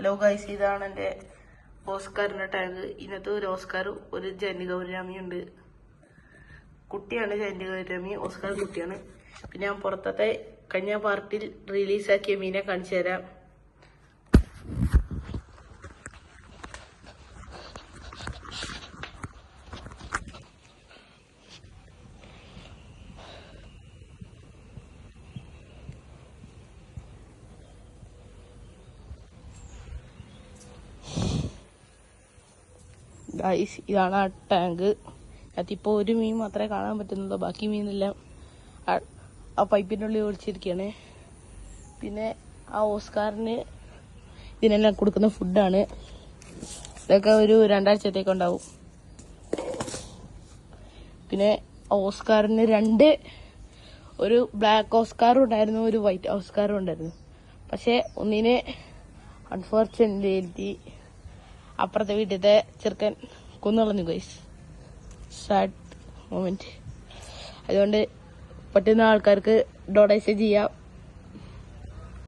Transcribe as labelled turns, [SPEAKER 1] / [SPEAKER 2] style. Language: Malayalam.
[SPEAKER 1] ഹലോ ഗൈസ്, ഇതാണ് എൻ്റെ ഓസ്കാറിൻ്റെ ടാങ്ക്. ഇതിനകത്ത് ഒരു ഓസ്കാറും ഒരു ജയന്തി ഗൗതമിയും ഉണ്ട്. കുട്ടിയാണ് ജയന്തി ഗൗതമി, ഓസ്കാർ കുട്ടിയാണ്. പിന്നെ ഞാൻ പുറത്തത്തെ കഴിഞ്ഞ പാർട്ടിൽ റിലീസാക്കിയ മീനെ കാണിച്ചു തരാം. ഗൈസ്, ഇതാണ് ആ ടാങ്ക്. അതിപ്പോൾ ഒരു മീൻ മാത്രമേ കാണാൻ പറ്റുന്നുള്ളൂ, ബാക്കി മീനെല്ലാം ആ പൈപ്പിൻ്റെ ഉള്ളിൽ ഒളിച്ചിരിക്കുകയാണ്. പിന്നെ ആ ഓസ്കാറിന് ഇതിനെല്ലാം കൊടുക്കുന്ന ഫുഡാണ്. ഇതൊക്കെ ഒരു 2 ആഴ്ചത്തേക്ക് ഉണ്ടാവും. പിന്നെ ഓസ്കാറിന് ഒരു ബ്ലാക്ക് ഓസ്കാറും ഉണ്ടായിരുന്നു, ഒരു വൈറ്റ് ഓസ്കാറും ഉണ്ടായിരുന്നു. പക്ഷെ ഒന്നിനെ അൺഫോർച്ചുനേറ്റ്ലി അപ്പുറത്തെ വീട്ടിലത്തെ ചെറുക്കൻ കൊന്നുകളഞ്ഞു ഗൈസ്. Sad moment. അതുകൊണ്ട് പറ്റുന്ന ആൾക്കാർക്ക് ഡൊണേഷൻ ചെയ്യാം.